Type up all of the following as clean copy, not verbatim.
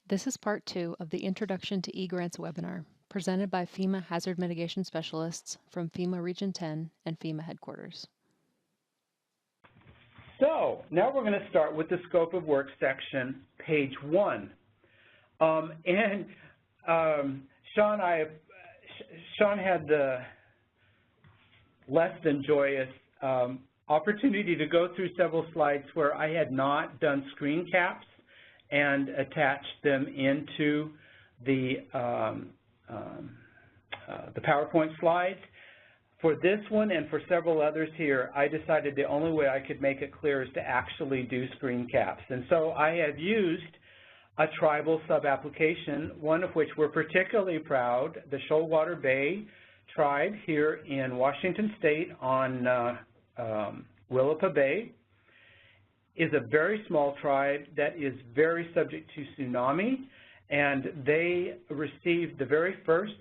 This is part 2 of the Introduction to eGrants webinar, presented by FEMA Hazard Mitigation Specialists from FEMA Region 10 and FEMA Headquarters. So, now we're going to start with the Scope of Work section, page 1. Sean had the less than joyous opportunity to go through several slides where I had not done screen caps and attached them into the PowerPoint slides. For this one and for several others here, I decided the only way I could make it clear is to actually do screen caps. And so I have used a tribal sub-application, one of which we're particularly proud, the Shoalwater Bay tribe here in Washington State on Willapa Bay, is a very small tribe that is very subject to tsunami, and they received the very first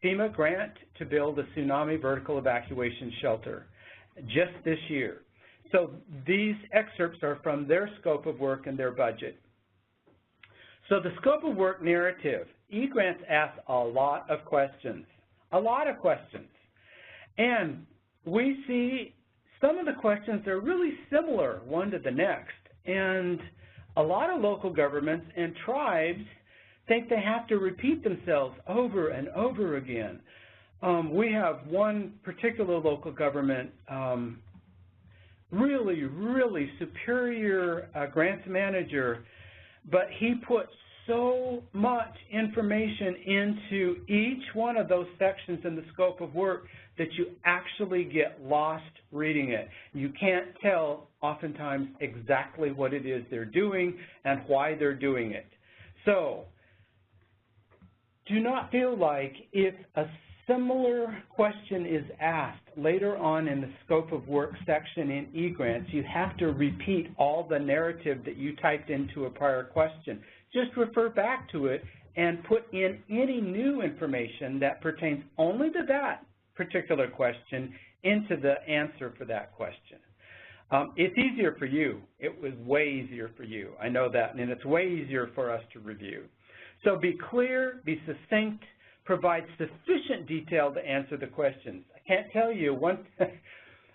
FEMA grant to build a tsunami vertical evacuation shelter just this year. So these excerpts are from their scope of work and their budget. So the scope of work narrative, eGrants asks a lot of questions, and we see some of the questions are really similar one to the next, and a lot of local governments and tribes think they have to repeat themselves over and over again. We have one particular local government, really superior grants manager, but he puts so much information into each one of those sections in the scope of work that you actually get lost reading it. You can't tell oftentimes exactly what it is they're doing and why they're doing it. So do not feel like if a similar question is asked later on in the scope of work section in eGrants, you have to repeat all the narrative that you typed into a prior question. Just refer back to it and put in any new information that pertains only to that particular question into the answer for that question. It's easier for you. It was way easier for you. I know that, and it's way easier for us to review. So be clear, be succinct, provide sufficient detail to answer the questions. I can't tell you one.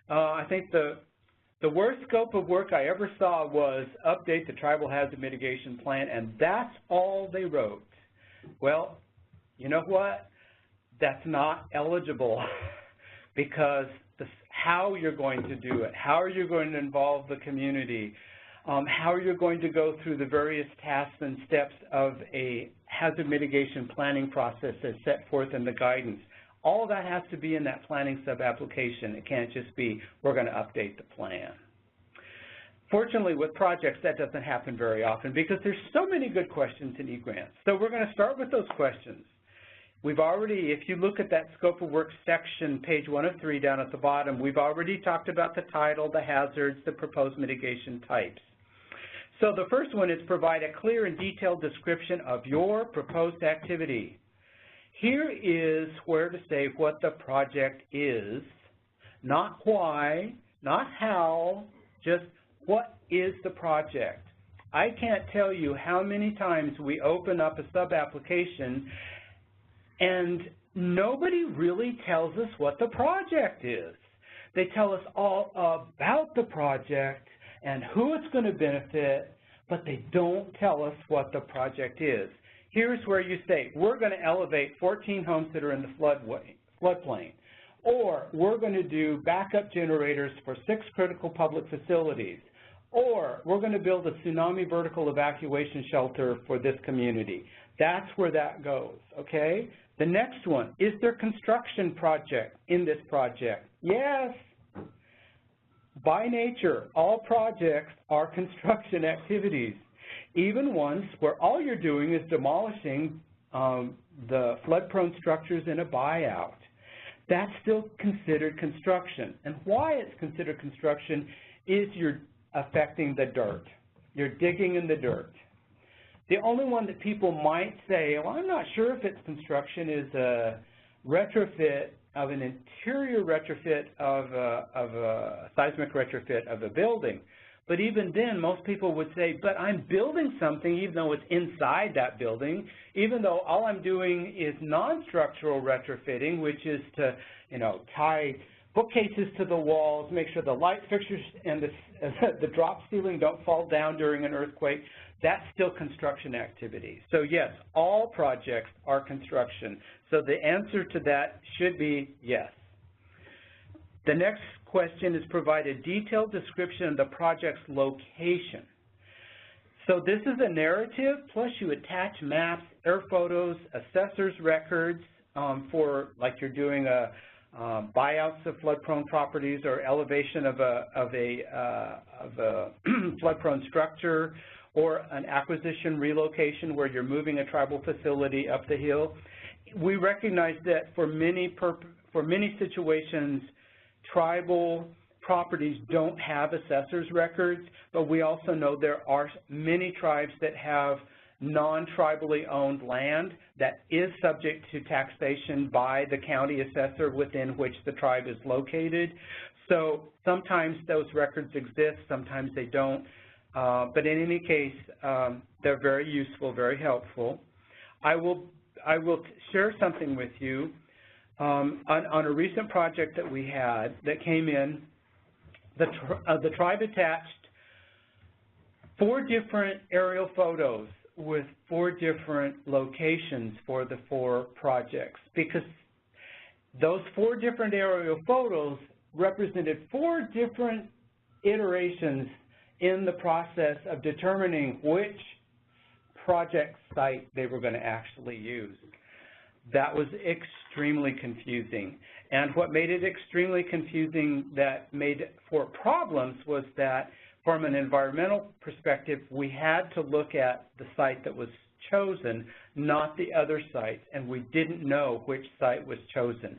I think the worst scope of work I ever saw was update the Tribal Hazard Mitigation Plan, and that's all they wrote. Well, you know what? That's not eligible because how you're going to do it, how are you going to involve the community, how are you going to go through the various tasks and steps of a hazard mitigation planning process as set forth in the guidance. All of that has to be in that planning sub-application. It can't just be, we're going to update the plan. Fortunately, with projects, that doesn't happen very often because there's so many good questions in eGrants. So we're going to start with those questions. We've already, if you look at that scope of work section, page 1 of 3 down at the bottom, we've already talked about the title, the hazards, the proposed mitigation types. So the first one is provide a clear and detailed description of your proposed activity. Here is where to say what the project is, not why, not how, just what is the project. I can't tell you how many times we open up a sub-application and nobody really tells us what the project is. They tell us all about the project and who it's going to benefit, but they don't tell us what the project is. Here's where you say, we're going to elevate 14 homes that are in the floodplain, or we're going to do backup generators for 6 critical public facilities, or we're going to build a tsunami vertical evacuation shelter for this community. That's where that goes, okay? The next one, is there construction project in this project? Yes. By nature, all projects are construction activities, even ones where all you're doing is demolishing the flood-prone structures in a buyout. That's still considered construction. And why it's considered construction is you're affecting the dirt. You're digging in the dirt. The only one that people might say, well, I'm not sure if it's construction, is a retrofit of an interior retrofit of a seismic retrofit of a building. But even then, most people would say, but I'm building something even though it's inside that building, even though all I'm doing is non-structural retrofitting, which is to, tie bookcases to the walls, make sure the light fixtures and the drop ceiling don't fall down during an earthquake. That's still construction activity. So yes, all projects are construction. So the answer to that should be yes. The next question is provide a detailed description of the project's location. So this is a narrative, plus you attach maps, air photos, assessor's records for, like you're doing buyouts of flood-prone properties or elevation of a flood-prone structure, or an acquisition relocation where you're moving a tribal facility up the hill. We recognize that for many situations, tribal properties don't have assessor's records, but we also know there are many tribes that have non-tribally owned land that is subject to taxation by the county assessor within which the tribe is located. So sometimes those records exist, sometimes they don't. But in any case, they're very useful, very helpful. I will share something with you. On a recent project that we had that came in, the tribe attached 4 different aerial photos with 4 different locations for the 4 projects, because those 4 different aerial photos represented 4 different iterations in the process of determining which project site they were going to actually use. That was extremely confusing. And what made it extremely confusing that made for problems was that from an environmental perspective, we had to look at the site that was chosen, not the other sites, and we didn't know which site was chosen.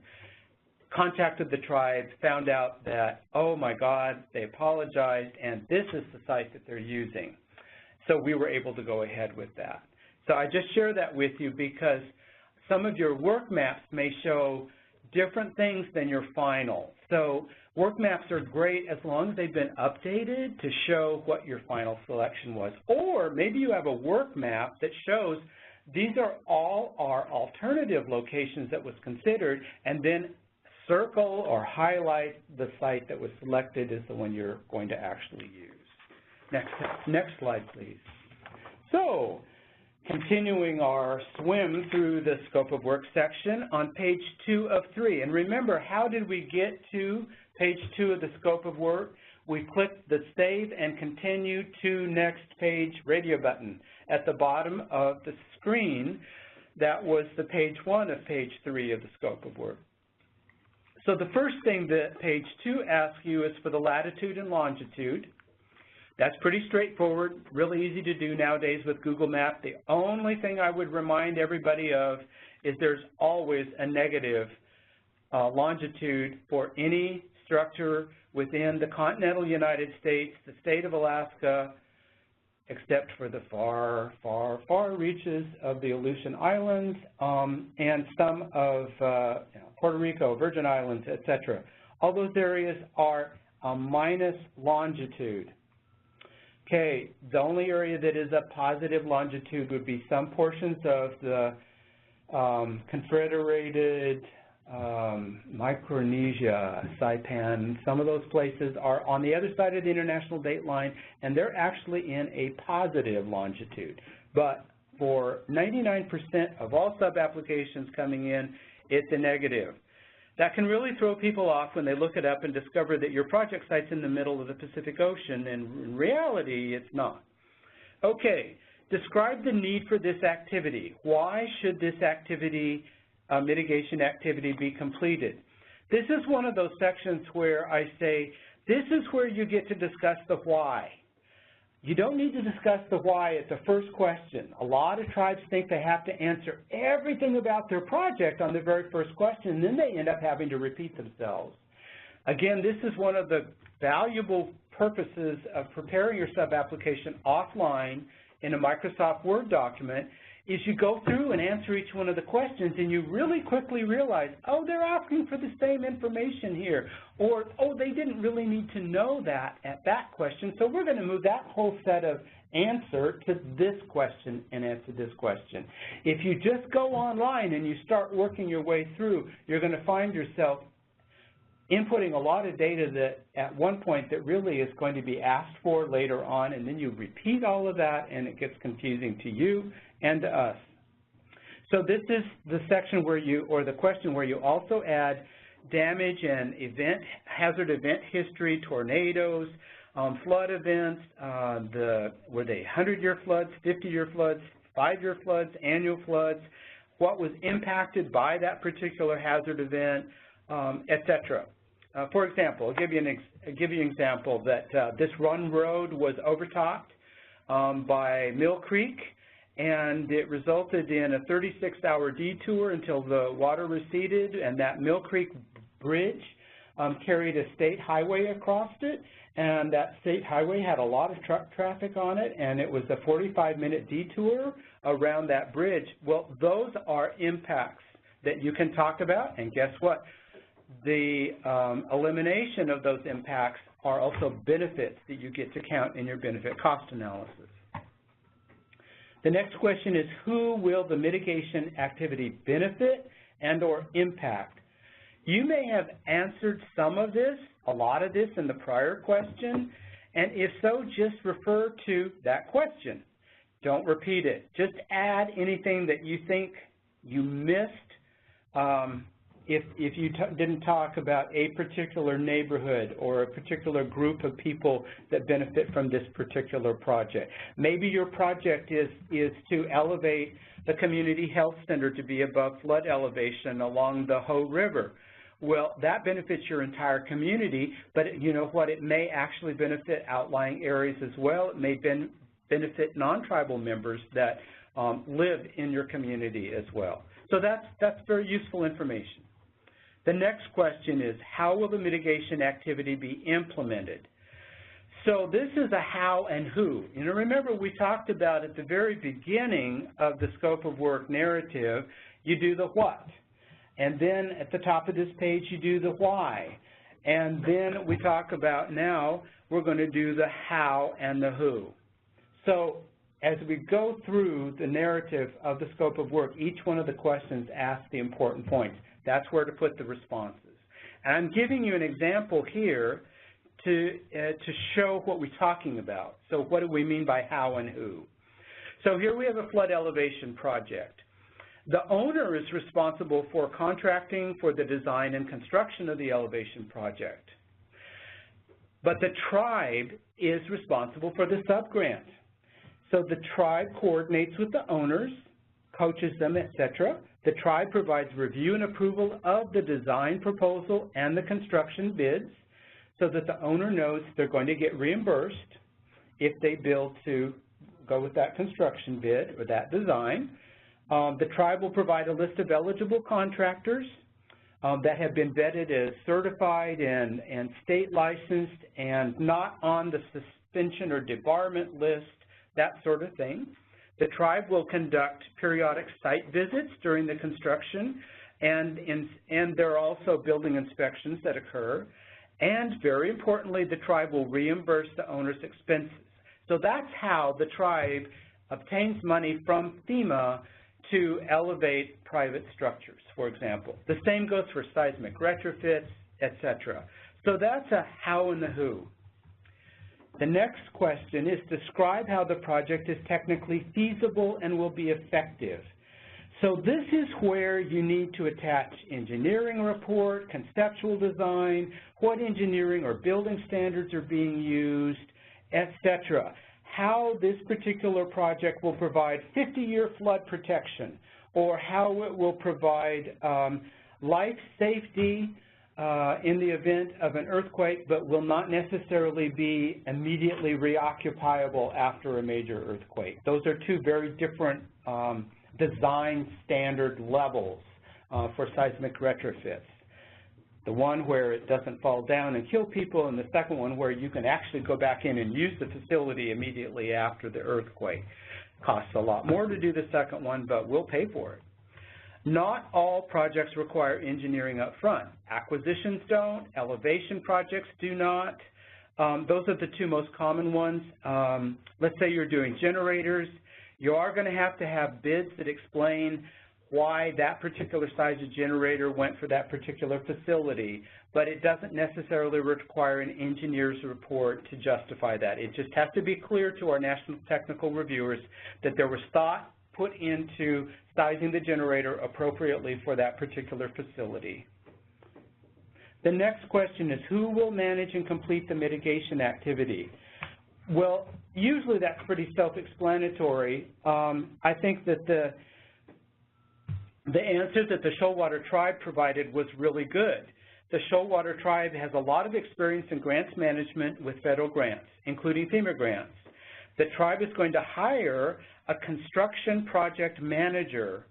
Contacted the tribe, found out that, oh my God, they apologized, and this is the site that they're using. So we were able to go ahead with that. So I just share that with you because some of your work maps may show different things than your final. So work maps are great as long as they've been updated to show what your final selection was. Or maybe you have a work map that shows these are all our alternative locations that was considered, and then circle or highlight the site that was selected as the one you're going to actually use. Next slide, please. So, continuing our swim through the scope of work section on page 2 of 3. And remember, how did we get to page 2 of the scope of work? We clicked the Save and Continue to Next Page radio button at the bottom of the screen. That was the page 1 of page 3 of the scope of work. So the first thing that page 2 asks you is for the latitude and longitude. That's pretty straightforward, really easy to do nowadays with Google Maps. The only thing I would remind everybody of is there's always a negative longitude for any structure within the continental United States, the state of Alaska, except for the far, far, far reaches of the Aleutian Islands and some of Puerto Rico, Virgin Islands, etc. All those areas are a minus longitude. Okay, the only area that is a positive longitude would be some portions of the Confederated Micronesia, Saipan. Some of those places are on the other side of the international date line, and they're actually in a positive longitude. But for 99% of all sub-applications coming in, it's a negative. That can really throw people off when they look it up and discover that your project site's in the middle of the Pacific Ocean, and in reality, it's not. Okay, describe the need for this activity. Why should this activity, mitigation activity, be completed? This is one of those sections where I say, this is where you get to discuss the why. You don't need to discuss the why at the first question. A lot of tribes think they have to answer everything about their project on the very first question, and then they end up having to repeat themselves. Again, this is one of the valuable purposes of preparing your sub-application offline in a Microsoft Word document, is you go through and answer each one of the questions, and you really quickly realize, oh, they're asking for the same information here, or, oh, they didn't really need to know that at that question, so we're going to move that whole set of answer to this question and answer this question. If you just go online and you start working your way through, you're going to find yourself inputting a lot of data that at one point that really is going to be asked for later on, and then you repeat all of that and it gets confusing to you and to us. So this is the section where you, or the question where you also add damage and hazard event history, tornadoes, flood events, were they 100-year floods, 50-year floods, 5-year floods, annual floods, what was impacted by that particular hazard event, etc. For example, I'll give you an example that this run road was overtopped by Mill Creek, and it resulted in a 36-hour detour until the water receded, and that Mill Creek bridge carried a state highway across it, and that state highway had a lot of truck traffic on it, and it was a 45-minute detour around that bridge. Well, those are impacts that you can talk about, and guess what? The elimination of those impacts are also benefits that you get to count in your benefit cost analysis. The next question is, who will the mitigation activity benefit and or impact? You may have answered some of this, a lot of this in the prior question, and if so, just refer to that question. Don't repeat it. Just add anything that you think you missed. If you didn't talk about a particular neighborhood or a particular group of people that benefit from this particular project. Maybe your project is to elevate the community health center to be above flood elevation along the Hoh River. Well, that benefits your entire community, but you know what? It may actually benefit outlying areas as well. It may benefit non-tribal members that live in your community as well. So that's very useful information. The next question is, how will the mitigation activity be implemented? So this is a how and who. You know, remember we talked about at the very beginning of the scope of work narrative, you do the what. And then at the top of this page, you do the why. And then we talk about now, we're going to do the how and the who. So as we go through the narrative of the scope of work, each one of the questions asks the important points. That's where to put the responses. And I'm giving you an example here to show what we're talking about. So what do we mean by how and who? So here we have a flood elevation project. The owner is responsible for contracting for the design and construction of the elevation project. But the tribe is responsible for the subgrant. So the tribe coordinates with the owners, coaches them, etc. The tribe provides review and approval of the design proposal and the construction bids so that the owner knows they're going to get reimbursed if they build to go with that construction bid or that design. The tribe will provide a list of eligible contractors that have been vetted as certified and state licensed and not on the suspension or debarment list, that sort of thing. The tribe will conduct periodic site visits during the construction, and there are also building inspections that occur. And very importantly, the tribe will reimburse the owner's expenses. So that's how the tribe obtains money from FEMA to elevate private structures, for example. The same goes for seismic retrofits, etc. So that's a how and the who. The next question is, describe how the project is technically feasible and will be effective. So this is where you need to attach engineering report, conceptual design, what engineering or building standards are being used, etc. How this particular project will provide 50-year flood protection, or how it will provide life safety in the event of an earthquake, but will not necessarily be immediately reoccupiable after a major earthquake. Those are two very different design standard levels for seismic retrofits. The one where it doesn't fall down and kill people, and the second one where you can actually go back in and use the facility immediately after the earthquake. Costs a lot more to do the second one, but we'll pay for it. Not all projects require engineering up front. Acquisitions don't, elevation projects do not. Those are the two most common ones. Let's say you're doing generators. You are going to have bids that explain why that particular size of generator went for that particular facility, but it doesn't necessarily require an engineer's report to justify that. It just has to be clear to our national technical reviewers that there was thought put into sizing the generator appropriately for that particular facility. The next question is, who will manage and complete the mitigation activity? Well, usually that's pretty self-explanatory. I think that the answer that the Shoalwater Tribe provided was really good. The Shoalwater Tribe has a lot of experience in grants management with federal grants, including FEMA grants. The tribe is going to hire a construction project manager,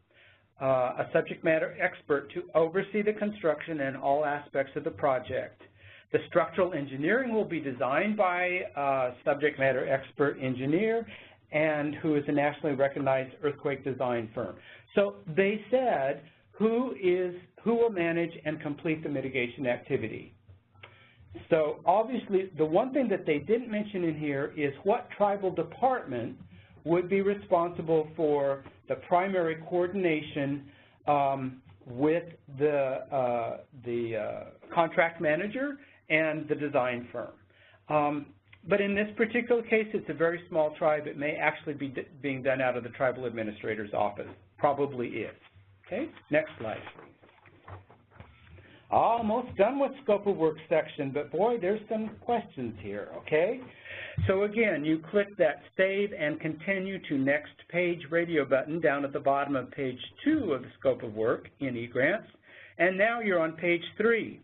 a subject matter expert, to oversee the construction and all aspects of the project. The structural engineering will be designed by a subject matter expert engineer and who is a nationally recognized earthquake design firm. So they said, who will manage and complete the mitigation activity? So obviously, the one thing that they didn't mention in here is what tribal department would be responsible for the primary coordination with the contract manager and the design firm. But in this particular case, it's a very small tribe. It may actually be being done out of the tribal administrator's office. Probably is. Okay, next slide, please. Almost done with scope of work section, but boy, there's some questions here, okay? So again, you click that Save and Continue to Next Page radio button down at the bottom of page 2 of the scope of work in eGrants, and now you're on page 3.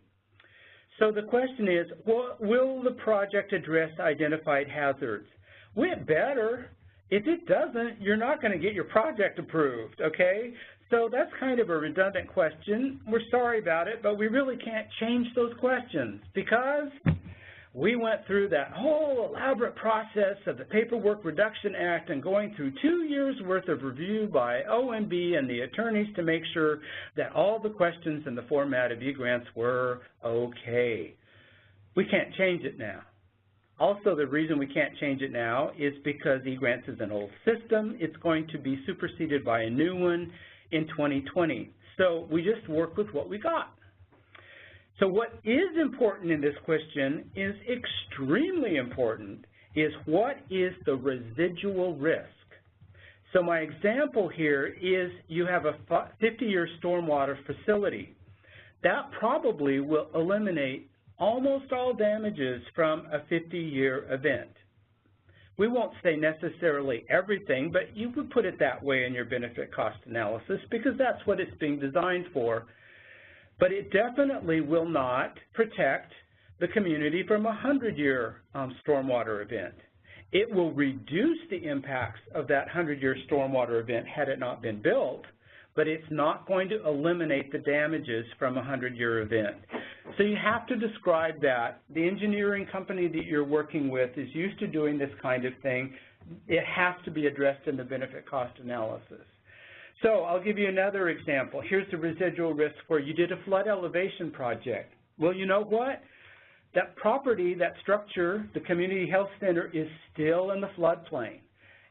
So the question is, will the project address identified hazards? Well, it better. If it doesn't, you're not going to get your project approved, okay? So that's kind of a redundant question. We're sorry about it, but we really can't change those questions because we went through that whole elaborate process of the Paperwork Reduction Act and going through 2 years' worth of review by OMB and the attorneys to make sure that all the questions in the format of eGrants were okay. We can't change it now. Also, the reason we can't change it now is because eGrants is an old system. It's going to be superseded by a new one in 2020. So we just work with what we got. So what is important in this question is extremely important is what is the residual risk? So my example here is you have a 50-year stormwater facility. That probably will eliminate almost all damages from a 50-year event. We won't say necessarily everything, but you would put it that way in your benefit cost analysis because that's what it's being designed for. But it definitely will not protect the community from a 100-year stormwater event. It will reduce the impacts of that 100-year stormwater event had it not been built, but it's not going to eliminate the damages from a 100-year event. So you have to describe that. The engineering company that you're working with is used to doing this kind of thing. It has to be addressed in the benefit cost analysis. So I'll give you another example. Here's the residual risk where you did a flood elevation project. Well, you know what? That property, that structure, the community health center is still in the floodplain.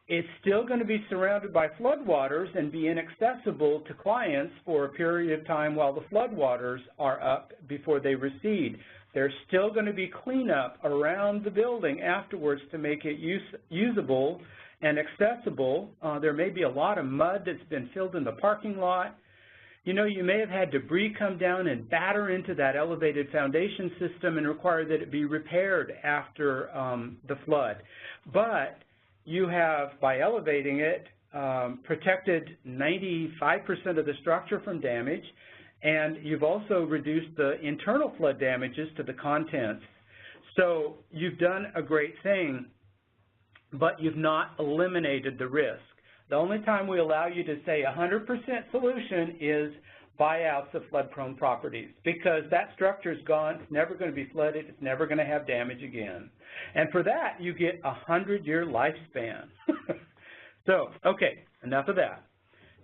It's still going to be surrounded by floodwaters and be inaccessible to clients for a period of time while the floodwaters are up before they recede. There's still going to be cleanup around the building afterwards to make it usable and accessible. There may be a lot of mud that's been filled in the parking lot. You know, you may have had debris come down and batter into that elevated foundation system and require that it be repaired after the flood. But you have, by elevating it, protected 95% of the structure from damage, and you've also reduced the internal flood damages to the contents. So you've done a great thing, but you've not eliminated the risk. The only time we allow you to say 100% solution is buyouts of flood-prone properties, because that structure is gone, it's never going to be flooded, it's never going to have damage again. And for that, you get a 100-year lifespan. So, okay, enough of that.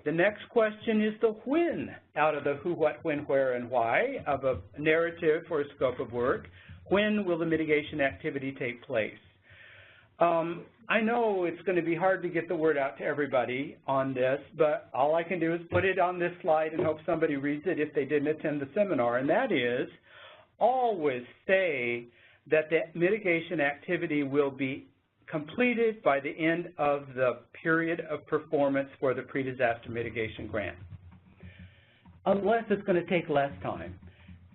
The next question is the when out of the who, what, when, where, and why of a narrative for a scope of work. When will the mitigation activity take place? I know it's going to be hard to get the word out to everybody on this, but all I can do is put it on this slide and hope somebody reads it if they didn't attend the seminar, and that is always say that the mitigation activity will be completed by the end of the period of performance for the pre-disaster mitigation grant, unless it's going to take less time.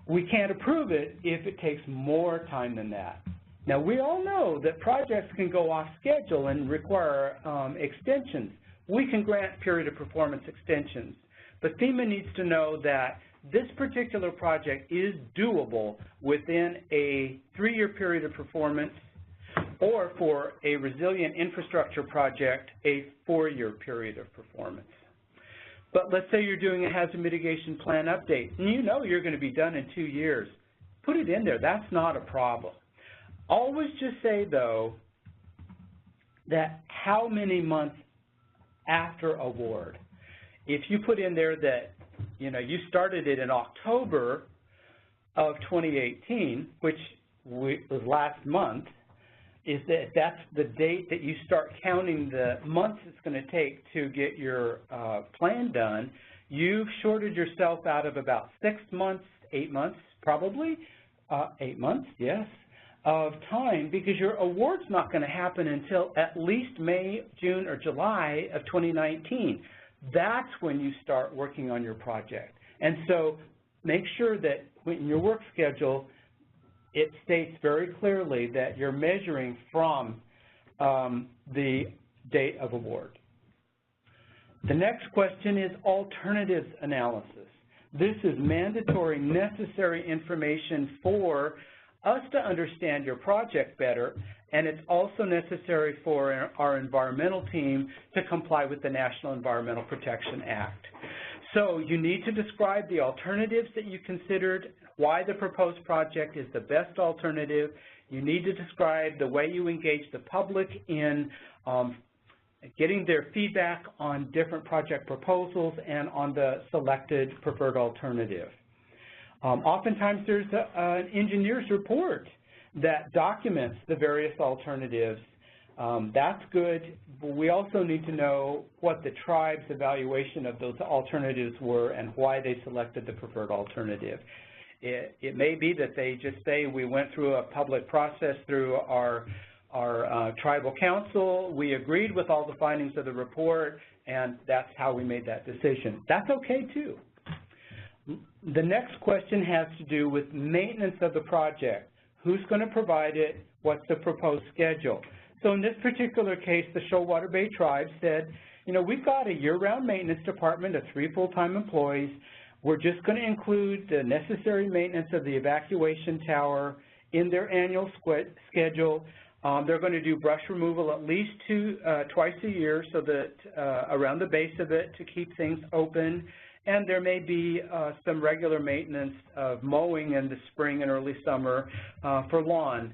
We can't approve it if it takes more time than that. Now, we all know that projects can go off schedule and require extensions. We can grant period of performance extensions, but FEMA needs to know that this particular project is doable within a 3-year period of performance, or for a resilient infrastructure project, a 4-year period of performance. But let's say you're doing a hazard mitigation plan update, and you know you're going to be done in 2 years. Put it in there. That's not a problem. Always just say, though, that how many months after award. If you put in there that, you know, you started it in October of 2018, which was last month, is that that's the date that you start counting the months it's going to take to get your plan done. You've shorted yourself out of about 6 months, 8 months, probably, 8 months, yes, of time, because your award's not going to happen until at least May, June, or July of 2019. That's when you start working on your project. And so make sure that in your work schedule, it states very clearly that you're measuring from the date of award. The next question is alternatives analysis. This is mandatory, necessary information for us to understand your project better, and it's also necessary for our environmental team to comply with the National Environmental Protection Act. So you need to describe the alternatives that you considered, why the proposed project is the best alternative. You need to describe the way you engage the public in getting their feedback on different project proposals and on the selected preferred alternative. Oftentimes there's an engineer's report that documents the various alternatives. That's good, but we also need to know what the tribe's evaluation of those alternatives were and why they selected the preferred alternative. It may be that they just say we went through a public process through our tribal council, we agreed with all the findings of the report, and that's how we made that decision. That's okay too. The next question has to do with maintenance of the project. Who's going to provide it? What's the proposed schedule? So in this particular case, the Shoalwater Bay Tribe said, you know, we've got a year-round maintenance department of 3 full-time employees. We're just going to include the necessary maintenance of the evacuation tower in their annual schedule. They're going to do brush removal at least twice a year, so that around the base of it to keep things open. And there may be some regular maintenance of mowing in the spring and early summer for lawn,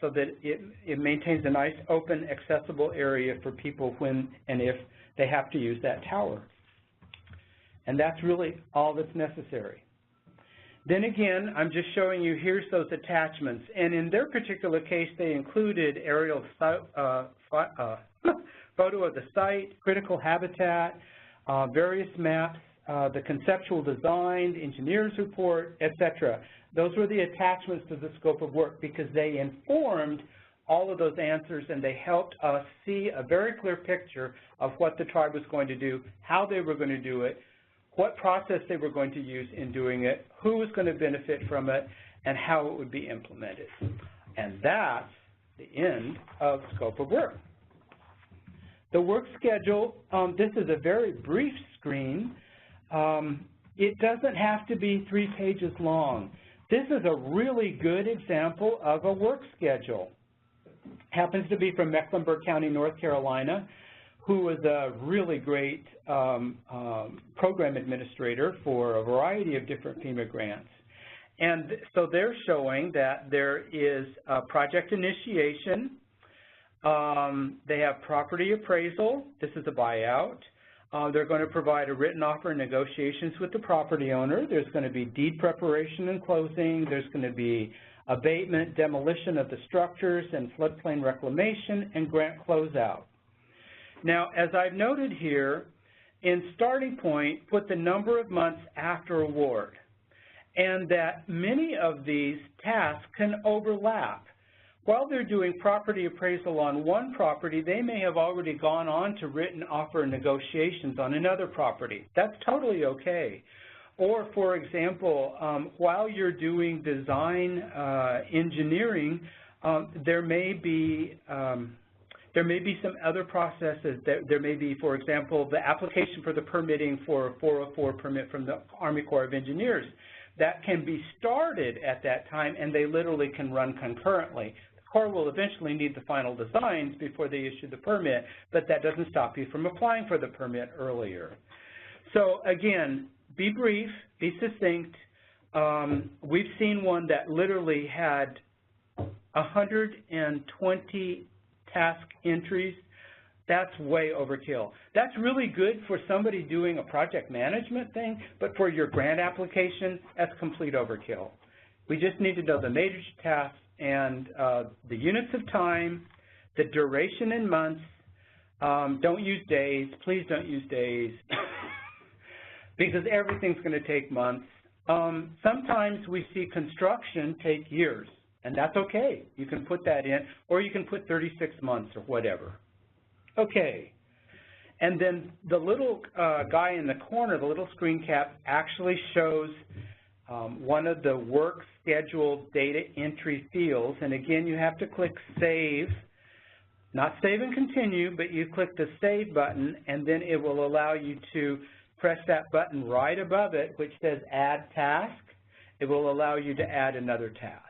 so that it maintains a nice, open, accessible area for people when and if they have to use that tower. And that's really all that's necessary. Then again, I'm just showing you, here's those attachments. And in their particular case, they included aerial photo of the site, critical habitat, various maps, the conceptual design, engineer's report, etc. Those were the attachments to the scope of work because they informed all of those answers and they helped us see a very clear picture of what the tribe was going to do, how they were going to do it, what process they were going to use in doing it, who was going to benefit from it, and how it would be implemented. And that's the end of scope of work. The work schedule, this is a very brief screen. It doesn't have to be 3 pages long. This is a really good example of a work schedule. Happens to be from Mecklenburg County, North Carolina, who was a really great program administrator for a variety of different FEMA grants. And so they're showing that there is a project initiation, They have property appraisal. This is a buyout. They're going to provide a written offer and negotiations with the property owner. There's going to be deed preparation and closing. There's going to be abatement, demolition of the structures, and floodplain reclamation, and grant closeout. Now, as I've noted here, in starting point, put the number of months after award, and that many of these tasks can overlap. While they're doing property appraisal on one property, they may have already gone on to written offer negotiations on another property. That's totally okay. Or, for example, while you're doing design engineering, there may be some other processes. There may be, for example, the application for the permitting for a 404 permit from the Army Corps of Engineers. That can be started at that time, and they literally can run concurrently. Corps will eventually need the final designs before they issue the permit, but that doesn't stop you from applying for the permit earlier. So again, be brief, be succinct. We've seen one that literally had 120 task entries. That's way overkill. That's really good for somebody doing a project management thing, but for your grant application, that's complete overkill. We just need to know the major tasks and the units of time, the duration in months. Don't use days. Please don't use days because everything's going to take months. Sometimes we see construction take years, and that's okay. You can put that in, or you can put 36 months or whatever. Okay. And then the little guy in the corner, the little screen cap, actually shows one of the work schedule data entry fields. And again, you have to click Save, not Save and Continue, but you click the Save button, and then it will allow you to press that button right above it, which says Add Task. It will allow you to add another task.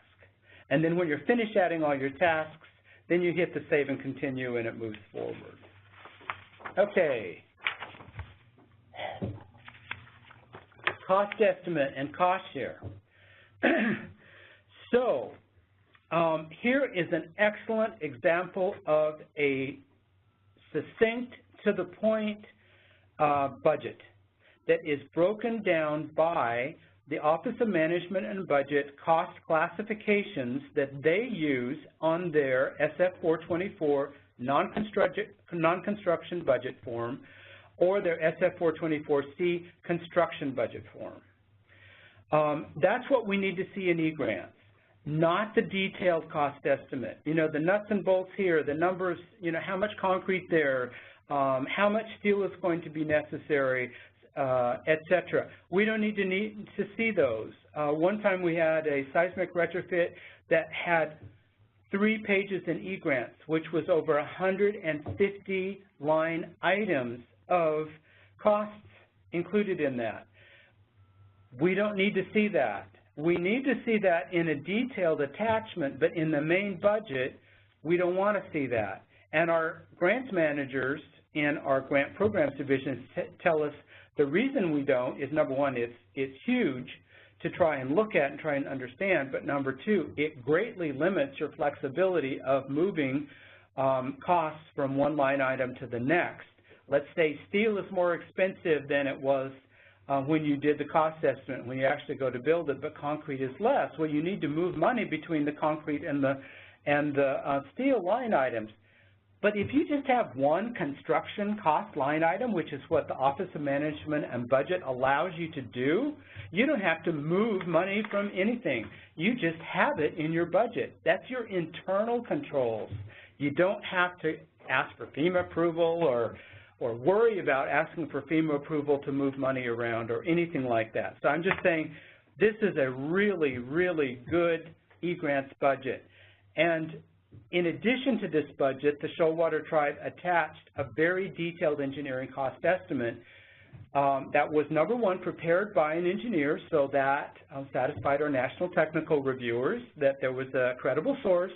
And then when you're finished adding all your tasks, then you hit the Save and Continue, and it moves forward. Okay. Cost estimate and cost share. So here is an excellent example of a succinct, to the point budget that is broken down by the Office of Management and Budget cost classifications that they use on their SF-424 non-construction budget form, or their SF-424C construction budget form. That's what we need to see in eGrants, not the detailed cost estimate. You know, the nuts and bolts here, the numbers, you know, how much concrete there, how much steel is going to be necessary, etc. We don't need to see those. One time we had a seismic retrofit that had 3 pages in eGrants, which was over 150 line items of costs included in that. We don't need to see that. We need to see that in a detailed attachment, but in the main budget, we don't want to see that. And our grants managers in our grant programs division tell us the reason we don't is, number one, it's huge to try and look at and try and understand, but number two, it greatly limits your flexibility of moving costs from one line item to the next. Let's say steel is more expensive than it was when you did the cost estimate, when you actually go to build it, but concrete is less. Well, you need to move money between the concrete and the steel line items. But if you just have one construction cost line item, which is what the Office of Management and Budget allows you to do, you don't have to move money from anything. You just have it in your budget. That's your internal controls. You don't have to ask for FEMA approval or worry about asking for FEMA approval to move money around or anything like that. So I'm just saying this is a really, really good eGrants budget. And in addition to this budget, the Shoalwater Tribe attached a very detailed engineering cost estimate that was, number one, prepared by an engineer, so that satisfied our national technical reviewers that there was a credible source,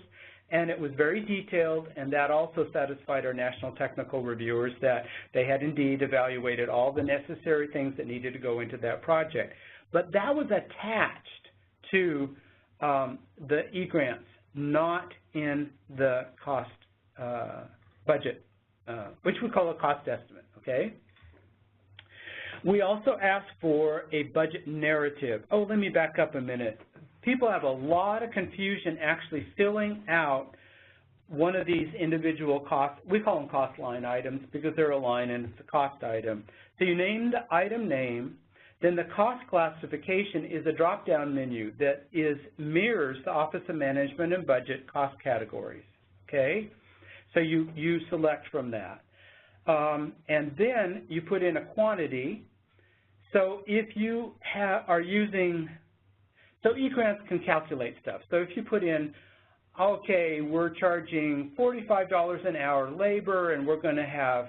and it was very detailed, and that also satisfied our national technical reviewers that they had indeed evaluated all the necessary things that needed to go into that project. But that was attached to the eGrants, not in the cost budget, which we call a cost estimate, okay? We also ask for a budget narrative. Oh, let me back up a minute. People have a lot of confusion actually filling out one of these individual costs. We call them cost line items because they're a line and it's a cost item. So you name the item name, then the cost classification is a drop-down menu that mirrors the Office of Management and Budget cost categories, okay? So you select from that. And then you put in a quantity. So if you are using, so eGrants can calculate stuff. So if you put in, okay, we're charging $45 an hour labor and we're going to have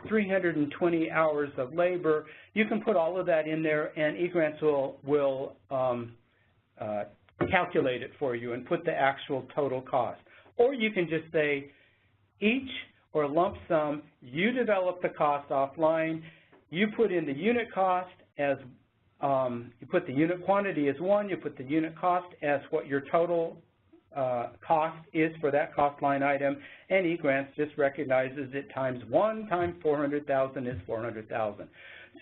320 hours of labor, you can put all of that in there and eGrants will calculate it for you and put the actual total cost. Or you can just say each or lump sum, you develop the cost offline, you put in the unit cost as, you put the unit quantity as 1, you put the unit cost as what your total cost is for that cost line item, and eGrants just recognizes it times 1 times 400,000 is 400,000.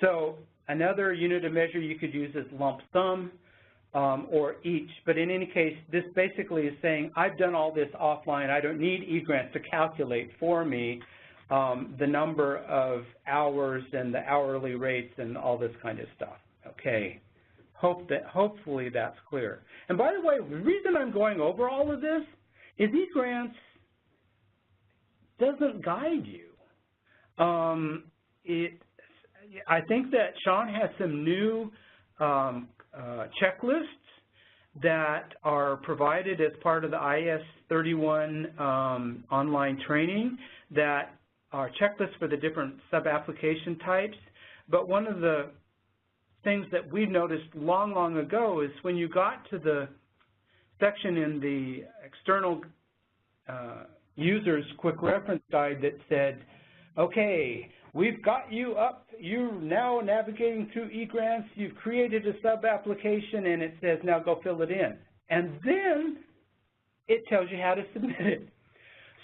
So another unit of measure you could use is lump sum or each, but in any case, this basically is saying I've done all this offline. I don't need eGrants to calculate for me the number of hours and the hourly rates and all this kind of stuff. Okay. Hopefully that's clear. And by the way, the reason I'm going over all of this is eGrants doesn't guide you. I think that Sean has some new checklists that are provided as part of the IS-31 online training that are checklists for the different sub-application types. But one of the things that we've noticed long ago is when you got to the section in the external user's quick reference guide that said, okay, we've got you up, you're now navigating through eGrants, you've created a sub-application, and it says now go fill it in. And then it tells you how to submit it.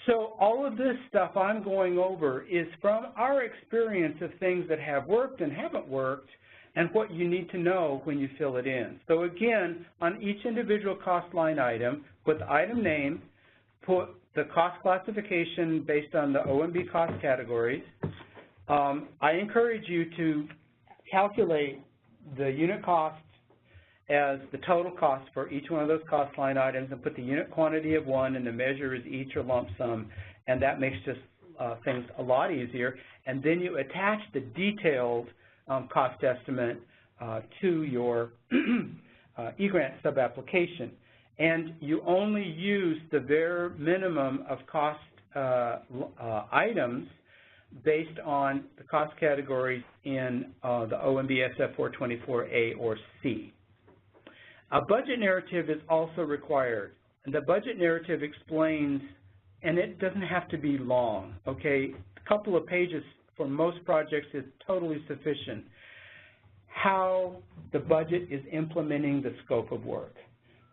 So all of this stuff I'm going over is from our experience of things that have worked and haven't worked, and what you need to know when you fill it in. So again, on each individual cost line item, put the item name, put the cost classification based on the OMB cost categories. I encourage you to calculate the unit cost as the total cost for each one of those cost line items and put the unit quantity of 1 and the measure is each or lump sum, and that makes just things a lot easier. And then you attach the detailed cost estimate to your eGrant sub-application. And you only use the bare minimum of cost items based on the cost categories in the OMB SF 424A or C. A budget narrative is also required. And the budget narrative explains, and it doesn't have to be long, okay? A couple of pages for most projects is totally sufficient. How the budget is implementing the scope of work.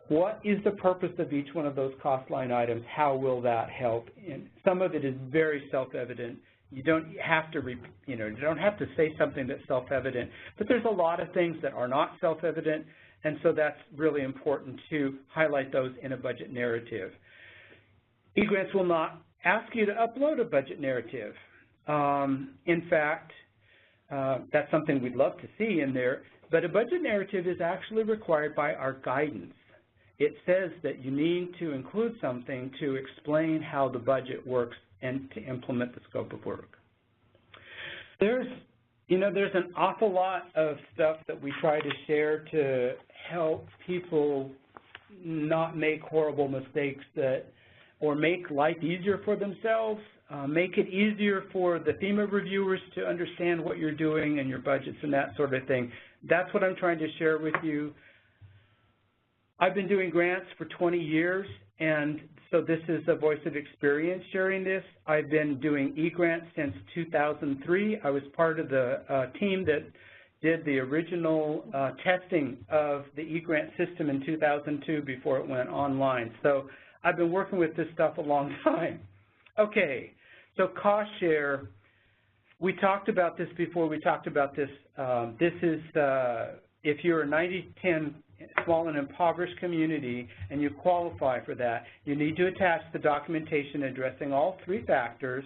What is the purpose of each one of those cost line items? How will that help? And some of it is very self-evident. You don't have to, you don't have to say something that's self-evident, but there's a lot of things that are not self-evident, and so that's really important to highlight those in a budget narrative. eGrants will not ask you to upload a budget narrative. In fact, that's something we'd love to see in there, but a budget narrative is actually required by our guidance. It says that you need to include something to explain how the budget works and to implement the scope of work. There's an awful lot of stuff that we try to share to help people not make horrible mistakes or make life easier for themselves, make it easier for the FEMA reviewers to understand what you're doing and your budgets and that sort of thing. That's what I'm trying to share with you. I've been doing grants for 20 years, and so this is a voice of experience sharing this. I've been doing eGrants since 2003. I was part of the team that did the original testing of the eGrant system in 2002 before it went online. So I've been working with this stuff a long time. Okay, so cost share, we talked about this before. We talked about this. This is if you're a 90-10 small and impoverished community and you qualify for that, you need to attach the documentation addressing all 3 factors.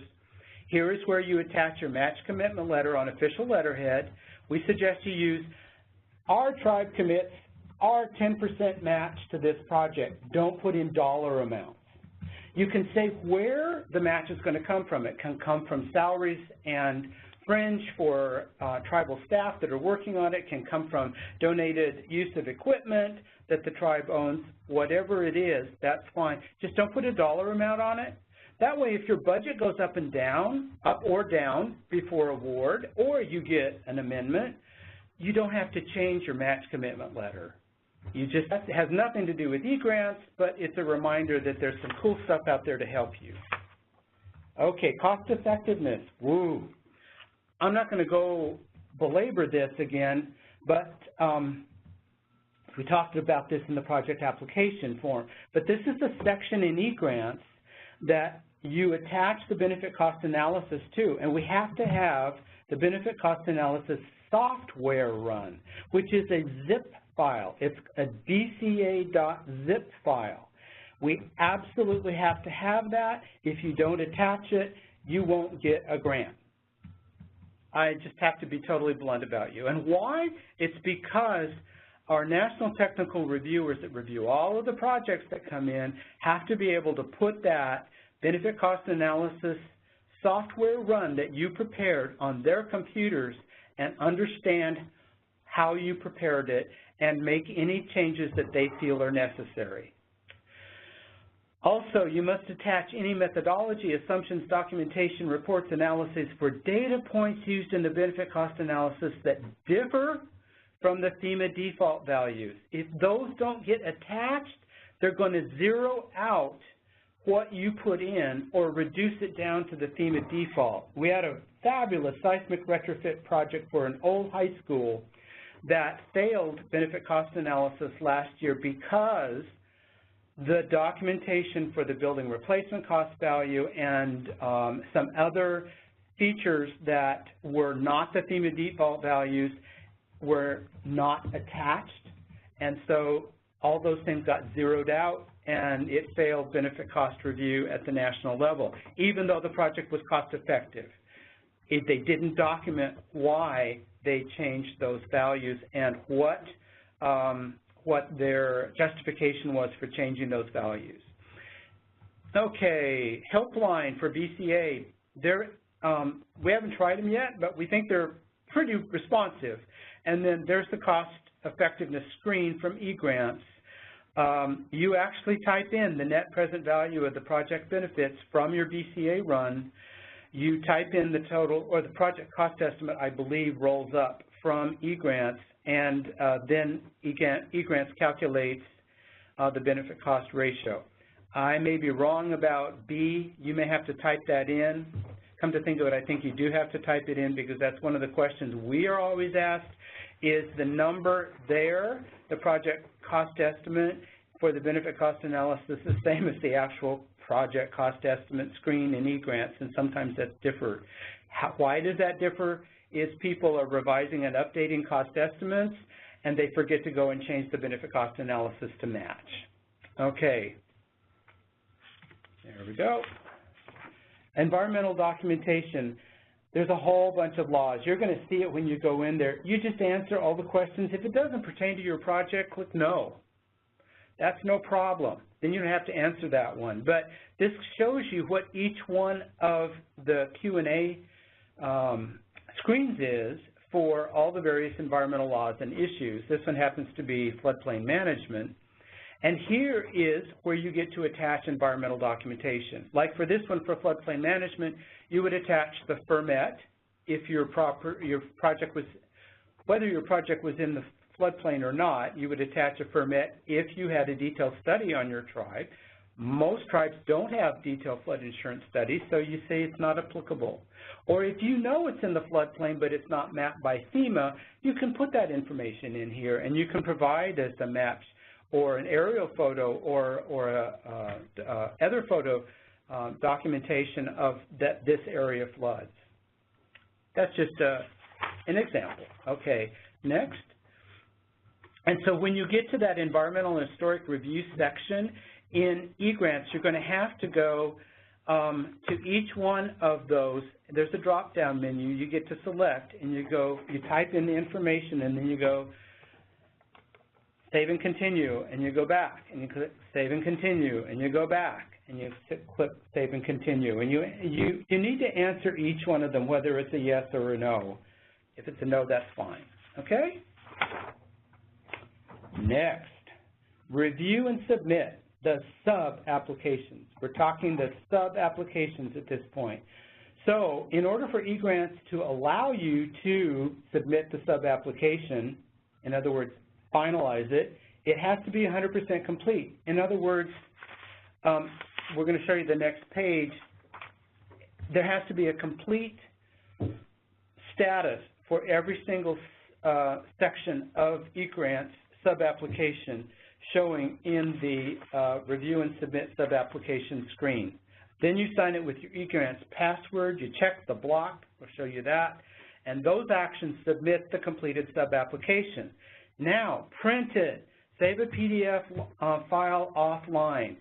Here is where you attach your match commitment letter on official letterhead. We suggest you use our tribe commits our 10% match to this project. Don't put in dollar amounts. You can say where the match is going to come from. It can come from salaries and fringe for tribal staff that are working on it. It can come from donated use of equipment that the tribe owns. Whatever it is, that's fine. Just don't put a dollar amount on it. That way, if your budget goes up or down before award, or you get an amendment, you don't have to change your match commitment letter. You just, it has nothing to do with eGrants, but it's a reminder that there's some cool stuff out there to help you. Okay, cost effectiveness. Woo. I'm not going to go belabor this again, but we talked about this in the project application form. But this is a section in eGrants that you attach the benefit cost analysis to, and we have to have the benefit cost analysis software run, which is a zip file. It's a bca.zip file. We absolutely have to have that. If you don't attach it, you won't get a grant. I just have to be totally blunt about you. And why? It's because our national technical reviewers that review all of the projects that come in have to be able to put that benefit cost analysis software run that you prepared on their computers and understand how you prepared it and make any changes that they feel are necessary. Also, you must attach any methodology, assumptions, documentation, reports, analyses for data points used in the benefit cost analysis that differ from the FEMA default values. If those don't get attached, they're going to zero out what you put in or reduce it down to the FEMA default. We had a fabulous seismic retrofit project for an old high school that failed benefit cost analysis last year because the documentation for the building replacement cost value and some other features that were not the FEMA default values were not attached, and so all those things got zeroed out and it failed benefit cost review at the national level, even though the project was cost effective. They didn't document why they changed those values and what their justification was for changing those values. Okay, helpline for BCA. We haven't tried them yet, but we think they're pretty responsive. And then there's the cost effectiveness screen from eGrants. You actually type in the net present value of the project benefits from your BCA run. You type in the total, or the project cost estimate, I believe, rolls up from eGrants, and then eGrants calculates the benefit cost ratio. I may be wrong about B. You may have to type that in. Come to think of it, I think you do have to type it in because that's one of the questions we are always asked. Is the number there, the project cost estimate for the benefit cost analysis, the same as the actual project cost estimate screen in eGrants? And sometimes that's different. Why does that differ? Is people are revising and updating cost estimates and they forget to go and change the benefit cost analysis to match. Okay, there we go. Environmental documentation. There's a whole bunch of laws. You're going to see it when you go in there. You just answer all the questions. If it doesn't pertain to your project, click no. That's no problem. Then you don't have to answer that one. But this shows you what each one of the Q&A screens is for all the various environmental laws and issues. This one happens to be floodplain management. And here is where you get to attach environmental documentation. Like for this one, for floodplain management, you would attach the FEMA if whether your project was in the floodplain or not, you would attach a FEMA if you had a detailed study on your tribe. Most tribes don't have detailed flood insurance studies, so you say it's not applicable. Or if you know it's in the floodplain but it's not mapped by FEMA, you can put that information in here and you can provide us a map or an aerial photo or a other photo documentation of this area floods. That's just an example. Okay, next. And so when you get to that environmental and historic review section in eGrants, you're going to have to go to each one of those. There's a drop-down menu. You get to select, and you type in the information, and then you go save and continue, and you go back, and you click save and continue, and you go back, and you click save and continue. And you need to answer each one of them, whether it's a yes or a no. If it's a no, that's fine. Okay? Next, review and submit the sub-applications. We're talking the sub-applications at this point. So in order for eGrants to allow you to submit the sub-application, in other words, finalize it, it has to be 100% complete. In other words, we're going to show you the next page. There has to be a complete status for every single section of eGrants sub-application showing in the review and submit sub-application screen. Then you sign it with your eGrants password, you check the block, we'll show you that, and those actions submit the completed sub-application. Now, print it, save a PDF file offline.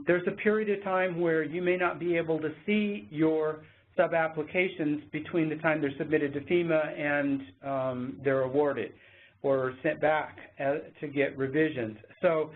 There's a period of time where you may not be able to see your sub-applications between the time they're submitted to FEMA and they're awarded or sent back to get revisions. So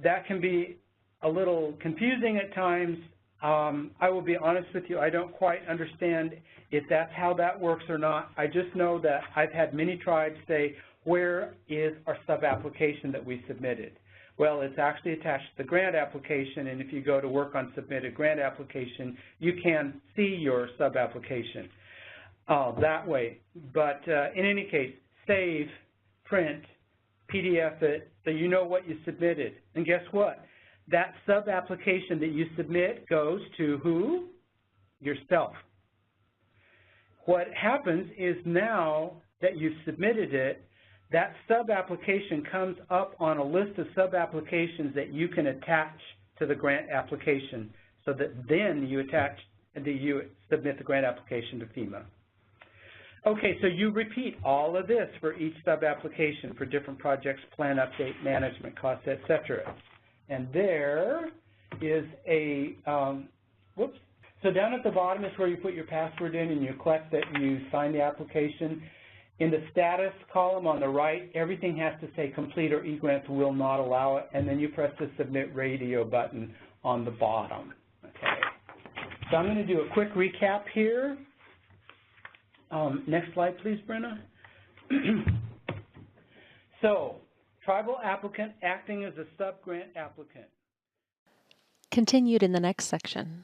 that can be a little confusing at times. I will be honest with you, I don't quite understand if that's how that works or not. I just know that I've had many tribes say, where is our sub-application that we submitted? Well, it's actually attached to the grant application, and if you go to work on submitted grant application, you can see your sub-application that way. But in any case, save, print, PDF it, so you know what you submitted. And guess what? That sub-application that you submit goes to who? Yourself. What happens is now that you've submitted it, that sub-application comes up on a list of sub-applications that you can attach to the grant application, so that then you submit the grant application to FEMA. Okay, so you repeat all of this for each sub-application for different projects, plan update, management costs, etc. And there is a, whoops. So down at the bottom is where you put your password in and you click that you sign the application. In the status column on the right, everything has to say complete or eGrants will not allow it, and then you press the submit radio button on the bottom. Okay. So I'm going to do a quick recap here. Next slide, please, Brenna. So, tribal applicant acting as a sub-grant applicant. Continued in the next section.